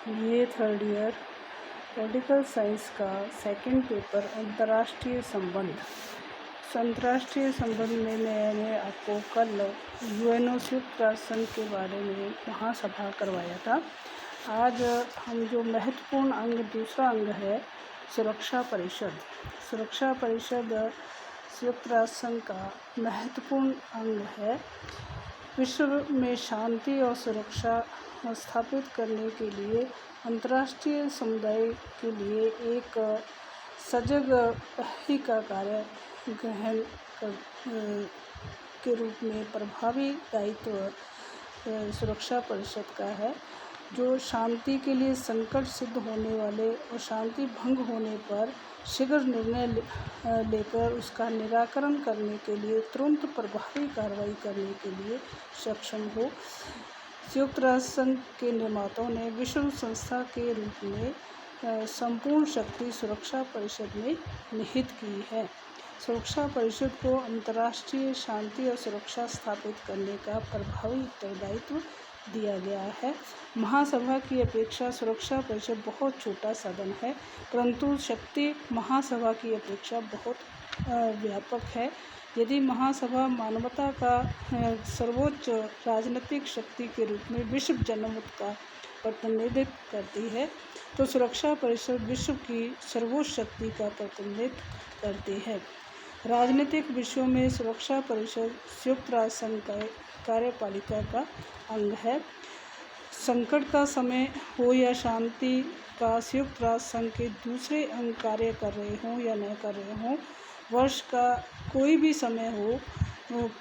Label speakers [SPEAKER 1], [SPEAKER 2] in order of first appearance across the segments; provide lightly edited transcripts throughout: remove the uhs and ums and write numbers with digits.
[SPEAKER 1] ये third year political science का second paper अंतर्राष्ट्रीय संबंध में मैंने आपको कल यूएनओ संयुक्त राष्ट्र संघ के बारे में महासभा करवाया था। आज हम जो महत्वपूर्ण अंग दूसरा अंग है सुरक्षा परिषद संयुक्त राष्ट्र संघ का महत्वपूर्ण अंग है। विश्व में शांति और सुरक्षा स्थापित करने के लिए अंतर्राष्ट्रीय समुदाय के लिए एक सजग प्रहरी का कार्य ग्रहण के रूप में प्रभावी दायित्व सुरक्षा परिषद का है, जो शांति के लिए संकट सिद्ध होने वाले और शांति भंग होने पर शीघ्र निर्णय लेकर उसका निराकरण करने के लिए तुरंत प्रभावी कार्रवाई करने के लिए सक्षम हो। संयुक्त राष्ट्र संघ के निर्माताओं ने विश्व संस्था के रूप में संपूर्ण शक्ति सुरक्षा परिषद में निहित की है। सुरक्षा परिषद को अंतर्राष्ट्रीय शांति और सुरक्षा स्थापित करने का प्रभावी उत्तरदायित्व दिया गया है। महासभा की अपेक्षा सुरक्षा परिषद बहुत छोटा साधन है, परंतु शक्ति महासभा की अपेक्षा बहुत व्यापक है। यदि महासभा मानवता का सर्वोच्च राजनीतिक शक्ति के रूप में विश्व जनमत का प्रतिनिधित्व करती है, तो सुरक्षा परिषद विश्व की सर्वोच्च शक्ति का प्रतिनिधित्व करती है। राजनीतिक विषयों में सुरक्षा परिषद संयुक्त राष्ट्र संघ का कार्यपालिका का अंग है। संकट का समय हो या शांति का संयुक्त राष्ट्र संघ के दूसरे अंग कार्य कर रहे हों या न कर रहे हों, वर्ष का कोई भी समय हो,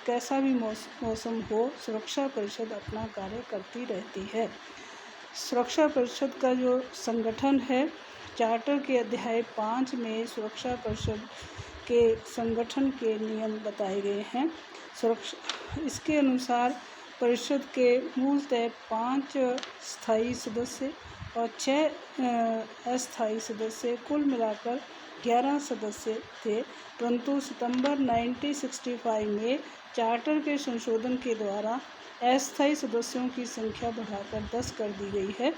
[SPEAKER 1] कैसा भी मौसम हो, सुरक्षा परिषद अपना कार्य करती रहती है। सुरक्षा परिषद का जो संगठन है, चार्टर के अध्याय 5 में सुरक्षा परिषद के संगठन के नियम बताए गए हैं। इसके अनुसार परिषद के मूलतः 5 स्थायी सदस्य और 6 अस्थायी सदस्य, कुल मिलाकर 11 सदस्य थे, परंतु सितंबर 1965 में चार्टर के संशोधन के द्वारा अस्थायी सदस्यों की संख्या बढ़ाकर 10 कर दी गई है।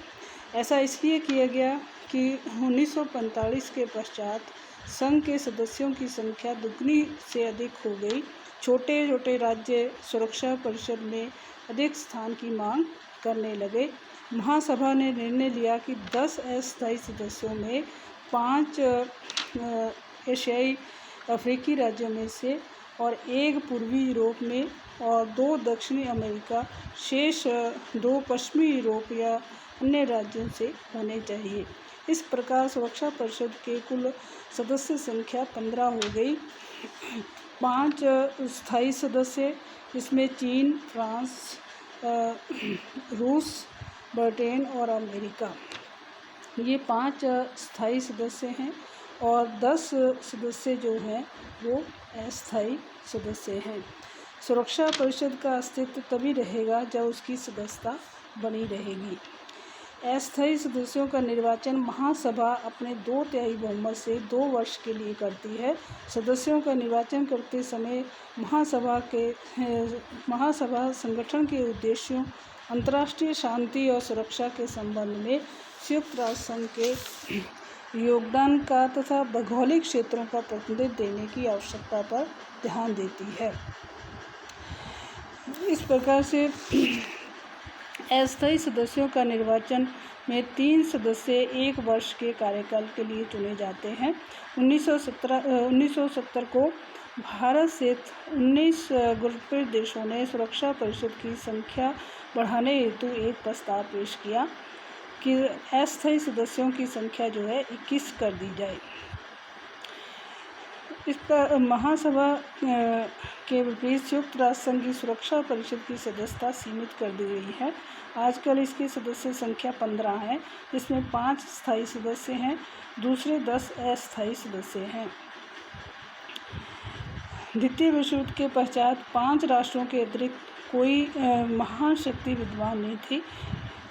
[SPEAKER 1] ऐसा इसलिए किया गया कि 1945 के पश्चात संघ के सदस्यों की संख्या दुगनी से अधिक हो गई। छोटे छोटे राज्य सुरक्षा परिषद में अधिक स्थान की मांग करने लगे। महासभा ने निर्णय लिया कि 10 अस्थायी सदस्यों में 5 एशियाई अफ्रीकी राज्यों में से और 1 पूर्वी यूरोप में और 2 दक्षिणी अमेरिका, शेष 2 पश्चिमी यूरोप या अन्य राज्यों से होने चाहिए। इस प्रकार सुरक्षा परिषद के कुल सदस्य संख्या 15 हो गई। 5 स्थायी सदस्य, इसमें चीन, फ्रांस, रूस, ब्रिटेन और अमेरिका, ये 5 स्थायी सदस्य हैं और 10 सदस्य जो हैं वो अस्थायी सदस्य हैं। सुरक्षा परिषद का अस्तित्व तभी रहेगा जब उसकी सदस्यता बनी रहेगी। अस्थायी सदस्यों का निर्वाचन महासभा अपने 2/3 बहुमत से 2 वर्ष के लिए करती है। सदस्यों का निर्वाचन करते समय महासभा संगठन के उद्देश्यों, अंतर्राष्ट्रीय शांति और सुरक्षा के संबंध में संयुक्त राष्ट्र संघ के योगदान का तथा भौगोलिक क्षेत्रों का प्रतिनिधित्व देने की आवश्यकता पर ध्यान देती है। इस प्रकार से अस्थायी सदस्यों का निर्वाचन में 3 सदस्य 1 वर्ष के कार्यकाल के लिए चुने जाते हैं। 1970 को भारत से 19 गुरुत्व देशों ने सुरक्षा परिषद की संख्या बढ़ाने हेतु एक प्रस्ताव पेश किया कि अस्थायी सदस्यों की संख्या जो है 21 कर दी जाए। इस पर महासभा के विपरीत संयुक्त राष्ट्र संघ की सुरक्षा परिषद की सदस्यता सीमित कर दी गई है। आजकल इसकी सदस्य संख्या 15 है, जिसमें 5 स्थायी सदस्य हैं, दूसरे 10 अस्थायी सदस्य हैं। द्वितीय विश्व युद्ध के पश्चात 5 राष्ट्रों के अतिरिक्त कोई महान शक्ति विद्यमान नहीं थी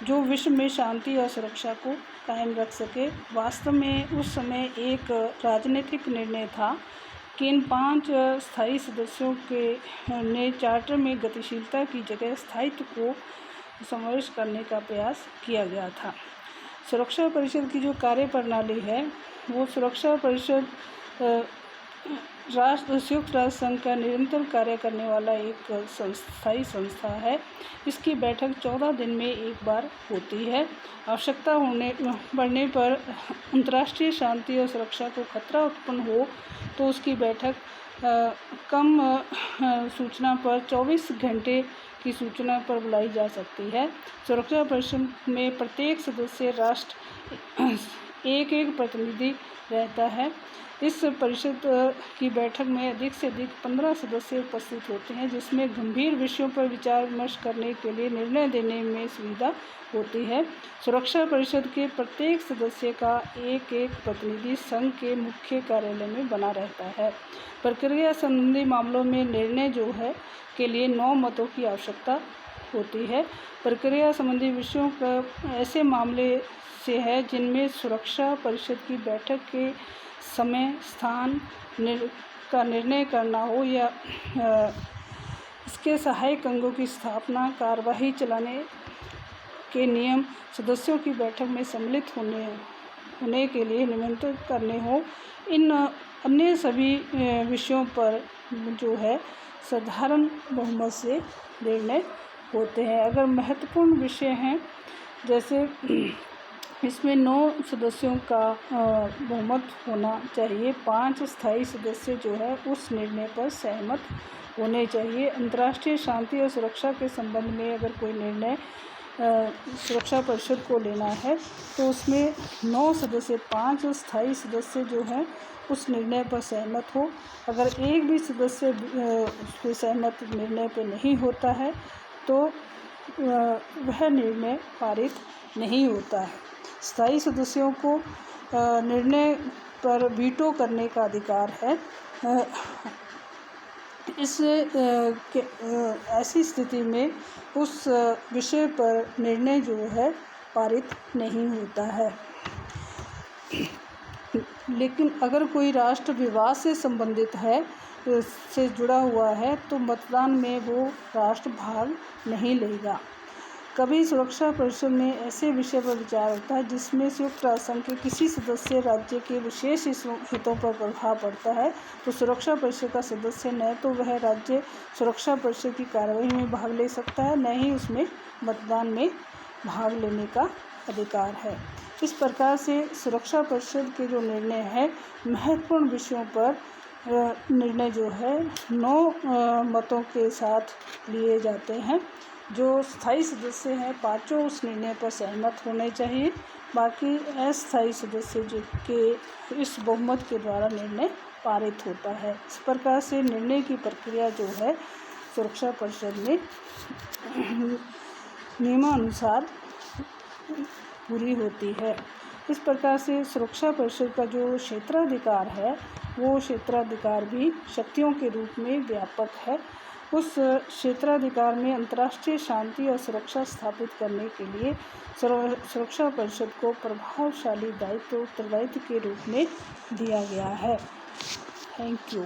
[SPEAKER 1] जो विश्व में शांति और सुरक्षा को कायम रख सके। वास्तव में उस समय एक राजनीतिक निर्णय था कि इन 5 स्थायी सदस्यों के ने चार्टर में गतिशीलता की जगह स्थायित्व को समावेश करने का प्रयास किया गया था। सुरक्षा परिषद की जो कार्यप्रणाली है वो सुरक्षा परिषद संयुक्त राष्ट्र संघ का निरंतर कार्य करने वाला एक स्थायी संस्था है। इसकी बैठक 14 दिन में एक बार होती है। आवश्यकता पड़ने पर अंतर्राष्ट्रीय शांति और सुरक्षा को खतरा उत्पन्न हो तो उसकी बैठक कम सूचना पर 24 घंटे की सूचना पर बुलाई जा सकती है। सुरक्षा परिषद में प्रत्येक सदस्य राष्ट्र एक प्रतिनिधि रहता है। इस परिषद की बैठक में अधिक से अधिक 15 सदस्य उपस्थित होते हैं, जिसमें गंभीर विषयों पर विचार विमर्श करने के लिए निर्णय देने में सुविधा होती है। सुरक्षा परिषद के प्रत्येक सदस्य का एक प्रतिनिधि संघ के मुख्य कार्यालय में बना रहता है। प्रक्रिया संबंधी मामलों में निर्णय जो है के लिए 9 मतों की आवश्यकता होती है। प्रक्रिया संबंधी विषयों का ऐसे मामले से है जिनमें सुरक्षा परिषद की बैठक के समय स्थान का निर्णय करना हो या इसके सहायक अंगों की स्थापना, कार्यवाही चलाने के नियम, सदस्यों की बैठक में सम्मिलित होने के लिए निमंत्रित करने हो। इन अन्य सभी विषयों पर जो है साधारण बहुमत से निर्णय होते हैं। अगर महत्वपूर्ण विषय हैं जैसे इसमें 9 सदस्यों का बहुमत होना चाहिए, 5 स्थायी सदस्य जो है उस निर्णय पर सहमत होने चाहिए। अंतर्राष्ट्रीय शांति और सुरक्षा के संबंध में अगर कोई निर्णय सुरक्षा परिषद को लेना है तो उसमें 9 सदस्य 5 स्थायी सदस्य जो हैं उस निर्णय पर सहमत हो। अगर एक भी सदस्य उस पर सहमत निर्णय पर नहीं होता है तो वह निर्णय पारित नहीं होता है। स्थायी सदस्यों को निर्णय पर वीटो करने का अधिकार है। ऐसी स्थिति में उस विषय पर निर्णय जो है पारित नहीं होता है। लेकिन अगर कोई राष्ट्र विवाद से संबंधित है, से जुड़ा हुआ है, तो मतदान में वो राष्ट्र भाग नहीं लेगा। कभी सुरक्षा परिषद में ऐसे विषय पर विचार होता है जिसमें संयुक्त राष्ट्र संघ के किसी सदस्य राज्य के विशेष हितों पर प्रभाव पड़ता है, तो सुरक्षा परिषद का सदस्य न तो वह राज्य सुरक्षा परिषद की कार्यवाही में भाग ले सकता है, न ही उसमें मतदान में भाग लेने का अधिकार है। इस प्रकार से सुरक्षा परिषद के जो निर्णय है महत्वपूर्ण विषयों पर निर्णय जो है 9 मतों के साथ लिए जाते हैं। जो स्थायी सदस्य हैं 5 उस निर्णय पर सहमत होने चाहिए, बाकी अस्थायी सदस्य जो के इस बहुमत के द्वारा निर्णय पारित होता है। इस प्रकार से निर्णय की प्रक्रिया जो है सुरक्षा परिषद में नियमानुसार पूरी होती है। इस प्रकार से सुरक्षा परिषद का जो क्षेत्राधिकार है वो क्षेत्राधिकार भी शक्तियों के रूप में व्यापक है। उस क्षेत्राधिकार में अंतर्राष्ट्रीय शांति और सुरक्षा स्थापित करने के लिए सुरक्षा परिषद को प्रभावशाली उत्तरदायित्व के रूप में दिया गया है। Thank you.